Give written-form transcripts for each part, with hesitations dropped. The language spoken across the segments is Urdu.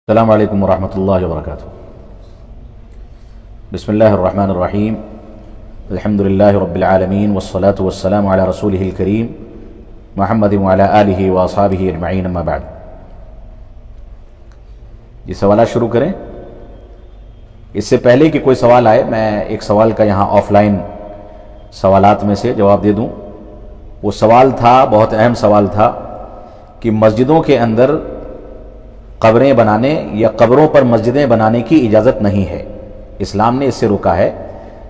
السلام علیکم ورحمۃ اللہ وبرکاتہ۔ بسم اللہ الرحمن الرحیم، الحمد للہ رب العالمین والصلاة والسلام علی رسولہ الکریم محمد وعلی آلہ واصحابہ اجمعین، اما بعد۔ یہ سوالات شروع کریں۔ اس سے پہلے کہ کوئی سوال آئے، میں ایک سوال کا یہاں آف لائن سوالات میں سے جواب دے دوں۔ وہ سوال تھا، بہت اہم سوال تھا، کہ مسجدوں کے اندر قبریں بنانے یا قبروں پر مسجدیں بنانے کی اجازت نہیں ہے، اسلام نے اس سے روکا ہے،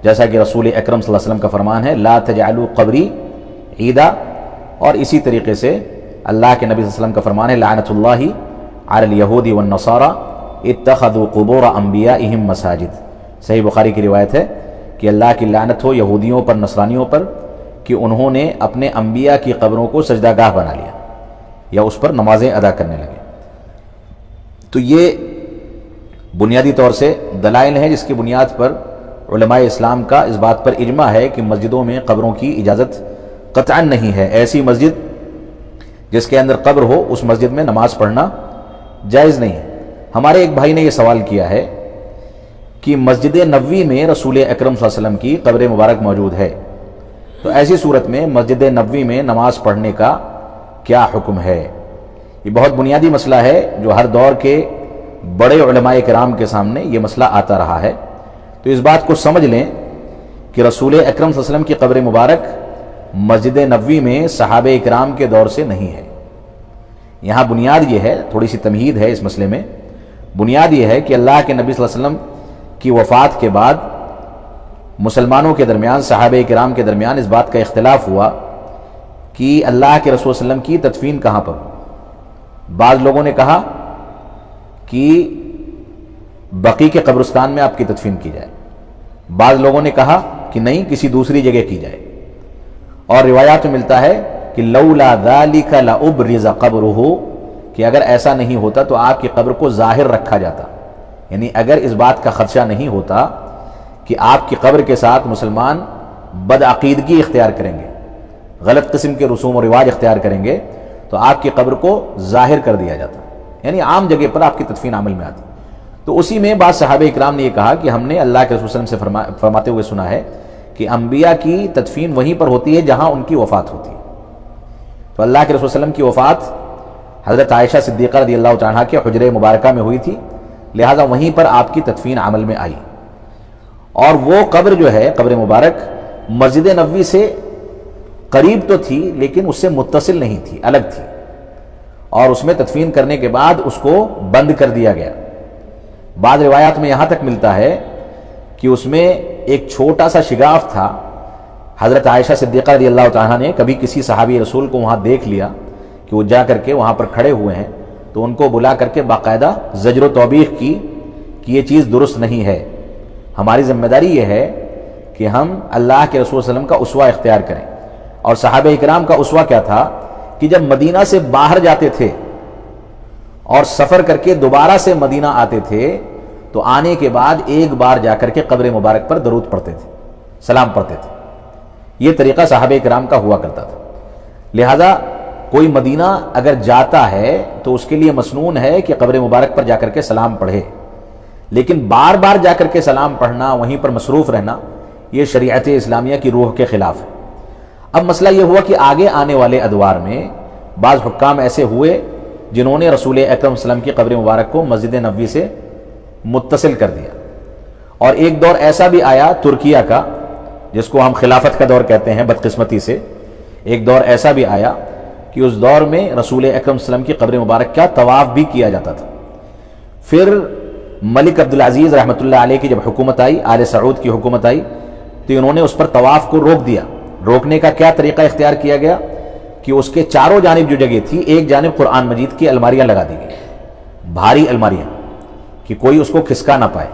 جیسا کہ رسول اکرم صلی اللہ علیہ وسلم کا فرمان ہے لا تجعلوا قبری عیدا، اور اسی طریقے سے اللہ کے نبی صلی اللہ علیہ وسلم کا فرمان ہے لعنت اللہ علی الیہود والنصارى اتخذوا قبور انبیائہم مساجد۔ صحیح بخاری کی روایت ہے کہ اللہ کی لعنت ہو یہودیوں پر، نصرانیوں پر، کہ انہوں نے اپنے انبیاء کی قبروں کو سجدہ گاہ بنا لیا یا اس پر نمازیں ادا کرنے لگے۔ تو یہ بنیادی طور سے دلائل ہیں جس کی بنیاد پر علماء اسلام کا اس بات پر اجماع ہے کہ مسجدوں میں قبروں کی اجازت قطعاً نہیں ہے۔ ایسی مسجد جس کے اندر قبر ہو، اس مسجد میں نماز پڑھنا جائز نہیں ہے۔ ہمارے ایک بھائی نے یہ سوال کیا ہے کہ مسجد نبوی میں رسول اکرم صلی اللہ علیہ وسلم کی قبر مبارک موجود ہے، تو ایسی صورت میں مسجد نبوی میں نماز پڑھنے کا کیا حکم ہے؟ یہ بہت بنیادی مسئلہ ہے جو ہر دور کے بڑے علماء کرام کے سامنے یہ مسئلہ آتا رہا ہے۔ تو اس بات کو سمجھ لیں کہ رسول اکرم صلی اللہ علیہ وسلم کی قبر مبارک مسجد نبوی میں صحابہ کرام کے دور سے نہیں ہے۔ یہاں بنیاد یہ ہے، تھوڑی سی تمہید ہے اس مسئلے میں، بنیاد یہ ہے کہ اللہ کے نبی صلی اللہ علیہ وسلم کی وفات کے بعد مسلمانوں کے درمیان، صحابہ کرام کے درمیان اس بات کا اختلاف ہوا کہ اللہ کے رسول صلی اللہ علیہ وسلم کی تدفین کہاں پر ہو۔ بعض لوگوں نے کہا کہ بقیع کے قبرستان میں آپ کی تدفین کی جائے، بعض لوگوں نے کہا کہ نہیں، کسی دوسری جگہ کی جائے، اور روایات میں ملتا ہے کہ لولا ذالک لابرز قبرہ، کہ اگر ایسا نہیں ہوتا تو آپ کی قبر کو ظاہر رکھا جاتا، یعنی اگر اس بات کا خدشہ نہیں ہوتا کہ آپ کی قبر کے ساتھ مسلمان بدعقیدگی اختیار کریں گے، غلط قسم کے رسوم و رواج اختیار کریں گے، تو آپ کی قبر کو ظاہر کر دیا جاتا، یعنی عام جگہ پر آپ کی تدفین عمل میں آتی۔ تو اسی میں بعض صحابہ اکرام نے یہ کہا کہ ہم نے اللہ کے رسول صلی اللہ علیہ وسلم سے فرماتے ہوئے سنا ہے کہ انبیاء کی تدفین وہیں پر ہوتی ہے جہاں ان کی وفات ہوتی ہے۔ تو اللہ کے رسول صلی اللہ علیہ وسلم کی وفات حضرت عائشہ صدیقہ رضی اللہ تعالیٰ عنہا کے حجرہ مبارکہ میں ہوئی تھی، لہٰذا وہیں پر آپ کی تدفین عمل میں آئی، اور وہ قبر جو ہے قبر مبارک مسجد نبوی سے قریب تو تھی لیکن اس سے متصل نہیں تھی، الگ تھی، اور اس میں تدفین کرنے کے بعد اس کو بند کر دیا گیا۔ بعض روایات میں یہاں تک ملتا ہے کہ اس میں ایک چھوٹا سا شگاف تھا، حضرت عائشہ صدیقہ رضی اللہ تعالیٰ نے کبھی کسی صحابی رسول کو وہاں دیکھ لیا کہ وہ جا کر کے وہاں پر کھڑے ہوئے ہیں، تو ان کو بلا کر کے باقاعدہ زجر و توبیخ کی کہ یہ چیز درست نہیں ہے، ہماری ذمہ داری یہ ہے کہ ہم اللہ کے رسول صلی اللہ علیہ وسلم کا اسوہ اختیار کریں۔ اور صحابہ اکرام کا اسوہ کیا تھا کہ جب مدینہ سے باہر جاتے تھے اور سفر کر کے دوبارہ سے مدینہ آتے تھے تو آنے کے بعد ایک بار جا کر کے قبر مبارک پر درود پڑھتے تھے، سلام پڑھتے تھے۔ یہ طریقہ صحابہ کرام کا ہوا کرتا تھا۔ لہذا کوئی مدینہ اگر جاتا ہے تو اس کے لیے مسنون ہے کہ قبر مبارک پر جا کر کے سلام پڑھے، لیکن بار بار جا کر کے سلام پڑھنا، وہیں پر مصروف رہنا، یہ شریعت اسلامیہ کی روح کے خلاف ہے۔ اب مسئلہ یہ ہوا کہ آگے آنے والے ادوار میں بعض حکام ایسے ہوئے جنہوں نے رسول اکرم صلی اللہ علیہ وسلم کی قبر مبارک کو مسجد نبوی سے متصل کر دیا، اور ایک دور ایسا بھی آیا ترکیہ کا، جس کو ہم خلافت کا دور کہتے ہیں بدقسمتی سے، ایک دور ایسا بھی آیا کہ اس دور میں رسول اکرم صلی اللہ علیہ وسلم کی قبر مبارک کا طواف بھی کیا جاتا تھا۔ پھر ملک عبدالعزیز رحمۃ اللہ علیہ کی جب حکومت آئی، آل سعود کی حکومت آئی، تو انہوں نے اس پر طواف کو روک دیا۔ روکنے کا کیا طریقہ اختیار کیا گیا کہ اس کے چاروں جانب جو جگہ تھی، ایک جانب قرآن مجید کی الماریاں لگا دی گئی، بھاری الماریاں، کہ کوئی اس کو کھسکا نہ پائے۔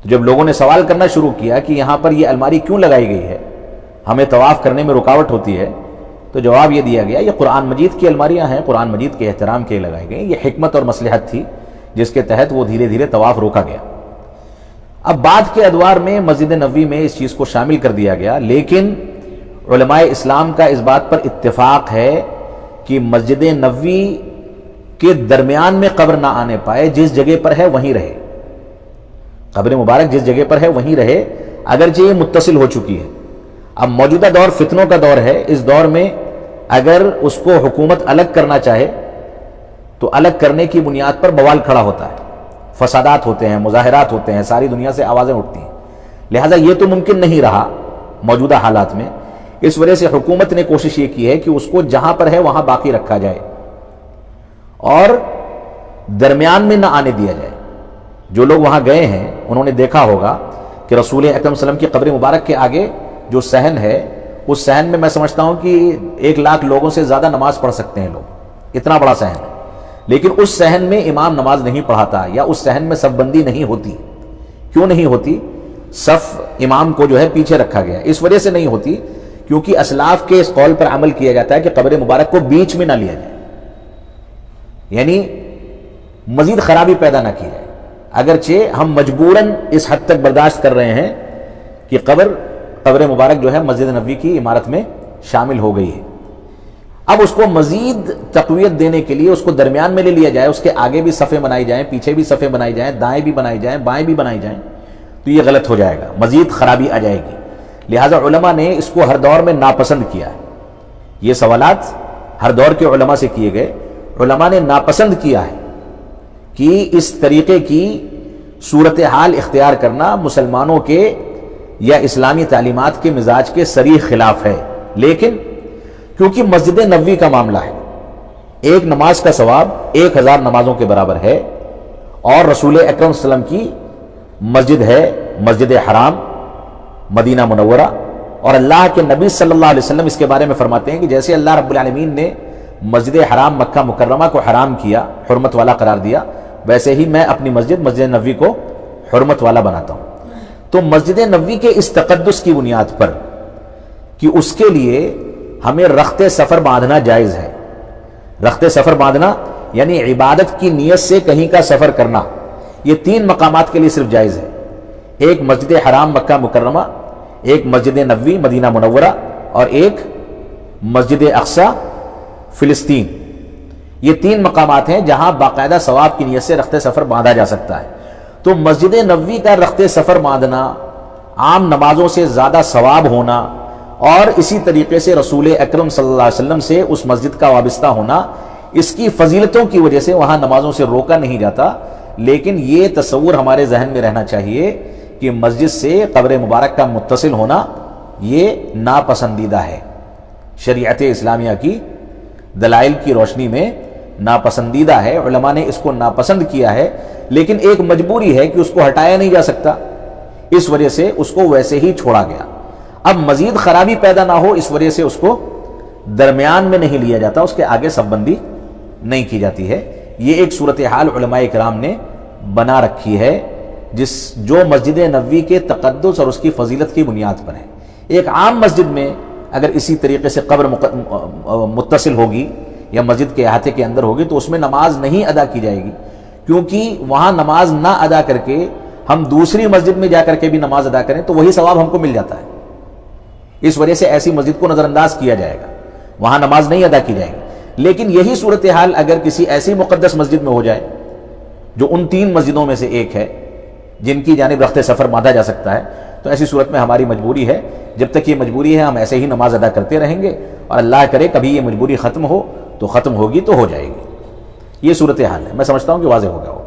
تو جب لوگوں نے سوال کرنا شروع کیا کہ یہاں پر یہ الماری کیوں لگائی گئی ہے، ہمیں طواف کرنے میں رکاوٹ ہوتی ہے، تو جواب یہ دیا گیا یہ قرآن مجید کی الماریاں ہیں، قرآن مجید کے احترام کے لگائی گئی، یہ حکمت اور مصلحت تھی جس کے تحت وہ دھیرے دھیرے طواف روکا گیا۔ اب بعد کے ادوار میں مسجد نبوی میں اس چیز کو شامل کر دیا گیا، لیکن علماء اسلام کا اس بات پر اتفاق ہے کہ مسجد نبوی کہ درمیان میں قبر نہ آنے پائے، جس جگہ پر ہے وہیں رہے، قبر مبارک جس جگہ پر ہے وہیں رہے، اگرچہ یہ متصل ہو چکی ہے۔ اب موجودہ دور فتنوں کا دور ہے، اس دور میں اگر اس کو حکومت الگ کرنا چاہے تو الگ کرنے کی بنیاد پر بوال کھڑا ہوتا ہے، فسادات ہوتے ہیں، مظاہرات ہوتے ہیں، ساری دنیا سے آوازیں اٹھتی ہیں، لہذا یہ تو ممکن نہیں رہا موجودہ حالات میں۔ اس وجہ سے حکومت نے کوشش یہ کی ہے کہ اس کو جہاں پر ہے وہاں باقی رکھا جائے اور درمیان میں نہ آنے دیا جائے۔ جو لوگ وہاں گئے ہیں انہوں نے دیکھا ہوگا کہ رسول اکرم صلی اللہ علیہ وسلم کی قبر مبارک کے آگے جو صحن ہے، اس صحن میں سمجھتا ہوں کہ 1,00,000 لوگوں سے زیادہ نماز پڑھ سکتے ہیں لوگ، اتنا بڑا صحن ہے، لیکن اس صحن میں امام نماز نہیں پڑھاتا، یا اس صحن میں صف بندی نہیں ہوتی۔ کیوں نہیں ہوتی؟ صف امام کو جو ہے پیچھے رکھا گیا، اس وجہ سے نہیں ہوتی کیونکہ اسلاف کے اس قول پر عمل کیا جاتا ہے کہ قبر مبارک کو بیچ میں نہ لیا جائے، یعنی مزید خرابی پیدا نہ کی جائے، اگرچہ ہم مجبوراً اس حد تک برداشت کر رہے ہیں کہ قبر مبارک جو ہے مسجد نبوی کی عمارت میں شامل ہو گئی ہے۔ اب اس کو مزید تقویت دینے کے لیے اس کو درمیان میں لے لیا جائے، اس کے آگے بھی صفیں بنائی جائیں، پیچھے بھی صفیں بنائی جائیں، دائیں بھی بنائی جائیں، بائیں بھی بنائی جائیں، تو یہ غلط ہو جائے گا، مزید خرابی آ جائے گی۔ لہٰذا علماء نے اس کو ہر دور میں ناپسند کیا ہے۔ یہ سوالات ہر دور کے علماء سے کیے گئے، علماء نے ناپسند کیا ہے کہ اس طریقے کی صورتحال اختیار کرنا مسلمانوں کے یا اسلامی تعلیمات کے مزاج کے صریح خلاف ہے، لیکن کیونکہ مسجد نبوی کا معاملہ ہے، ایک نماز کا ثواب 1000 نمازوں کے برابر ہے، اور رسول اکرم صلی اللہ علیہ وسلم کی مسجد ہے مسجد حرام مدینہ منورہ، اور اللہ کے نبی صلی اللہ علیہ وسلم اس کے بارے میں فرماتے ہیں کہ جیسے اللہ رب العالمین نے مسجد حرام مکہ مکرمہ کو حرام کیا، حرمت والا قرار دیا، ویسے ہی میں اپنی مسجد نبوی کو حرمت والا بناتا ہوں۔ تو مسجد نبوی کے اس تقدس کی بنیاد پر کہ اس کے لیے ہمیں رخت سفر باندھنا جائز ہے، رخت سفر باندھنا یعنی عبادت کی نیت سے کہیں کا سفر کرنا، یہ 3 مقامات کے لیے صرف جائز ہے، ایک مسجد حرام مکہ مکرمہ، ایک مسجد نبوی مدینہ منورہ، اور ایک مسجد اقصی فلسطین۔ یہ 3 مقامات ہیں جہاں باقاعدہ ثواب کی نیت سے رخت سفر باندھا جا سکتا ہے۔ تو مسجد نبوی کا رخت سفر باندھنا، عام نمازوں سے زیادہ ثواب ہونا، اور اسی طریقے سے رسول اکرم صلی اللہ علیہ وسلم سے اس مسجد کا وابستہ ہونا، اس کی فضیلتوں کی وجہ سے وہاں نمازوں سے روکا نہیں جاتا، لیکن یہ تصور ہمارے ذہن میں رہنا چاہیے کہ مسجد سے قبر مبارک کا متصل ہونا یہ ناپسندیدہ ہے، شریعت اسلامیہ کی دلائل کی روشنی میں ناپسندیدہ ہے، علماء نے اس کو ناپسند کیا ہے، لیکن ایک مجبوری ہے کہ اس کو ہٹایا نہیں جا سکتا، اس وجہ سے اس کو ویسے ہی چھوڑا گیا۔ اب مزید خرابی پیدا نہ ہو اس وجہ سے اس کو درمیان میں نہیں لیا جاتا، اس کے آگے صف بندی نہیں کی جاتی ہے۔ یہ ایک صورتحال علماء کرام نے بنا رکھی ہے جو مسجد نبوی کے تقدس اور اس کی فضیلت کی بنیاد پر ہے۔ ایک عام مسجد میں اگر اسی طریقے سے قبر متصل ہوگی یا مسجد کے احاطے کے اندر ہوگی تو اس میں نماز نہیں ادا کی جائے گی، کیونکہ وہاں نماز نہ ادا کر کے ہم دوسری مسجد میں جا کر کے بھی نماز ادا کریں تو وہی ثواب ہم کو مل جاتا ہے، اس وجہ سے ایسی مسجد کو نظر انداز کیا جائے گا، وہاں نماز نہیں ادا کی جائے گی۔ لیکن یہی صورتحال اگر کسی ایسی مقدس مسجد میں ہو جائے جو ان 3 مسجدوں میں سے ایک ہے جن کی جانب رخت سفر باندھا جا سکتا ہے، تو ایسی صورت میں ہماری مجبوری ہے، جب تک یہ مجبوری ہے ہم ایسے ہی نماز ادا کرتے رہیں گے، اور اللہ کرے کبھی یہ مجبوری ختم ہو تو ختم ہوگی تو ہو جائے گی۔ یہ صورتحال ہے، میں سمجھتا ہوں کہ واضح ہو گیا ہوگا۔